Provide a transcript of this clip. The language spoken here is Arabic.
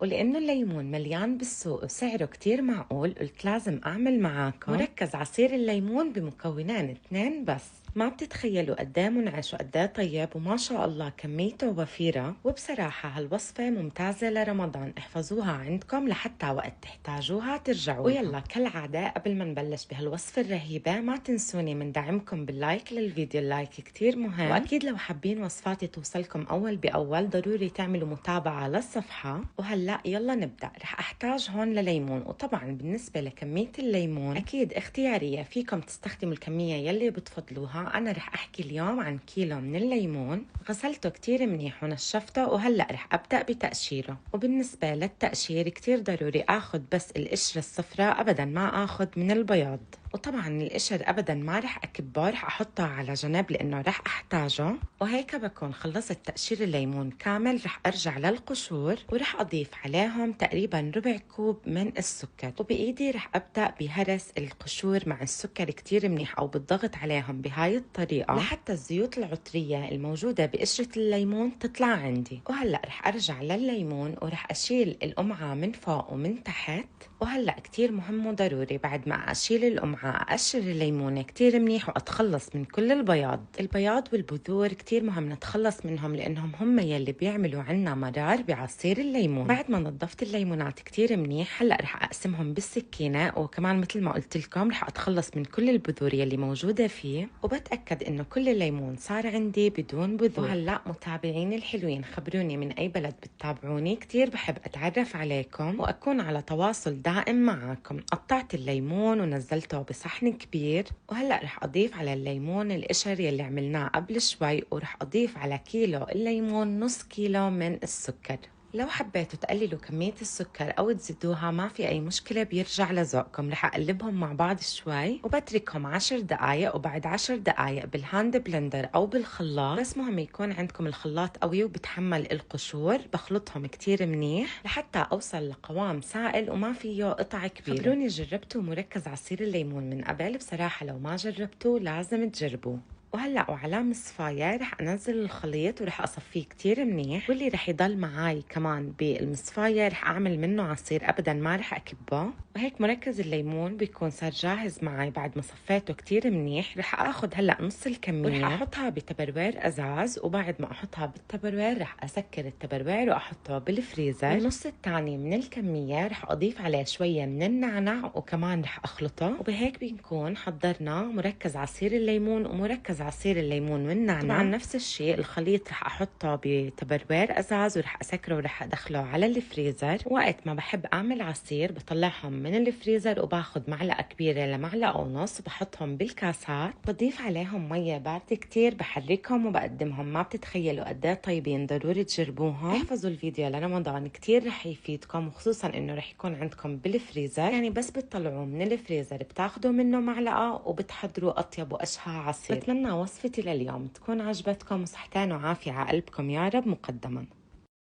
ولأنه الليمون مليان بالسوق وسعره كتير معقول قلت لازم أعمل معاكم مركز عصير الليمون بمكونين 2 بس. ما بتتخيلوا قديه منعش وقديه طيب وما شاء الله كميته وفيرة، وبصراحة هالوصفة ممتازة لرمضان، احفظوها عندكم لحتى وقت تحتاجوها ترجعوا. ويلا كالعادة قبل ما نبلش بهالوصفة الرهيبة ما تنسوني من دعمكم باللايك للفيديو، اللايك كتير مهم، وأكيد لو حابين وصفاتي توصلكم أول بأول ضروري تعملوا متابعة للصفحة. وهلأ يلا نبدأ. رح أحتاج هون لليمون، وطبعا بالنسبة لكمية الليمون أكيد اختيارية، فيكم تستخدموا الكمية يلي بتفضلوها. أنا رح أحكي اليوم عن كيلو من الليمون، غسلته كتير منيح ونشفته، وهلأ رح أبدأ بتقشيره. وبالنسبة للتقشير كتير ضروري أخذ بس القشرة الصفراء أبدا ما أخذ من البياض، وطبعا القشر ابدا ما رح اكبه، رح احطها على جنب لانه رح احتاجه. وهيك بكون خلصت تقشير الليمون كامل. رح ارجع للقشور ورح اضيف عليهم تقريبا ربع كوب من السكر، وبايدي رح ابدا بهرس القشور مع السكر كتير منيح او بالضغط عليهم بهاي الطريقه لحتى الزيوت العطريه الموجوده بقشره الليمون تطلع عندي. وهلا رح ارجع للليمون ورح اشيل القمعه من فوق ومن تحت. وهلا كتير مهم وضروري بعد ما اشيل القمعه اقشر الليمونه كتير منيح واتخلص من كل البياض والبذور، كتير مهم نتخلص منهم لانهم هم يلي بيعملوا عنا مرار بعصير الليمون. بعد ما نظفت الليمونات كتير منيح هلا رح اقسمهم بالسكينه، وكمان مثل ما قلت لكم رح اتخلص من كل البذور يلي موجوده فيه، وبتاكد انه كل الليمون صار عندي بدون بذور. وهلا متابعيني الحلوين خبروني من اي بلد بتتابعوني، كتير بحب اتعرف عليكم واكون على تواصل دائم معاكم. قطعت الليمون ونزلته بصحن كبير، وهلأ رح أضيف على الليمون القشر يلي عملناه قبل شوي، ورح أضيف على كيلو الليمون نص كيلو من السكر. لو حبيتوا تقللوا كمية السكر أو تزيدوها ما في أي مشكلة، بيرجع لذوقكم. رح أقلبهم مع بعض شوي وبتركهم 10 دقايق، وبعد 10 دقايق بالهاند بلندر أو بالخلاط، بس مهم يكون عندكم الخلاط قوي وبتحمل القشور، بخلطهم كتير منيح لحتى أوصل لقوام سائل وما فيه قطع كبيرة. خبروني جربتوا مركز عصير الليمون من قبل؟ بصراحة لو ما جربتوه لازم تجربوه. وهلأ وعلى مصفاية رح أنزل الخليط ورح أصفيه كتير منيح، واللي رح يضل معاي كمان بالمصفاية رح أعمل منه عصير، أبدا ما رح أكبه. وهيك مركز الليمون بيكون صار جاهز معي بعد ما صفيته كتير منيح. رح أخذ هلأ نص الكمية ورح أحطها بتبروير أزاز، وبعد ما أحطها بالتبروير رح أسكر التبروير وأحطه بالفريزر. النص الثاني من الكمية رح أضيف عليه شوية من النعناع وكمان رح أخلطه، وبهيك بنكون حضرنا مركز عصير الليمون ومركز عصير الليمون والنعناع. طبعا نفس الشيء الخليط رح احطه بتبروير ازاز ورح اسكره ورح ادخله على الفريزر. وقت ما بحب اعمل عصير بطلعهم من الفريزر وباخذ معلقه كبيره لمعلقه ونص، بحطهم بالكاسات، بضيف عليهم ميه باردة كتير، بحركهم وبقدمهم. ما بتتخيلوا قد ايه طيبين، ضروري تجربوهم. احفظوا الفيديو لرمضان كتير رح يفيدكم، وخصوصا انه رح يكون عندكم بالفريزر، يعني بس بتطلعوه من الفريزر بتاخذوا منه معلقه وبتحضروا اطيب واشهى عصير. بتمنى وصفتي لليوم تكون عجبتكم، وصحتين وعافية على قلبكم يا رب مقدما.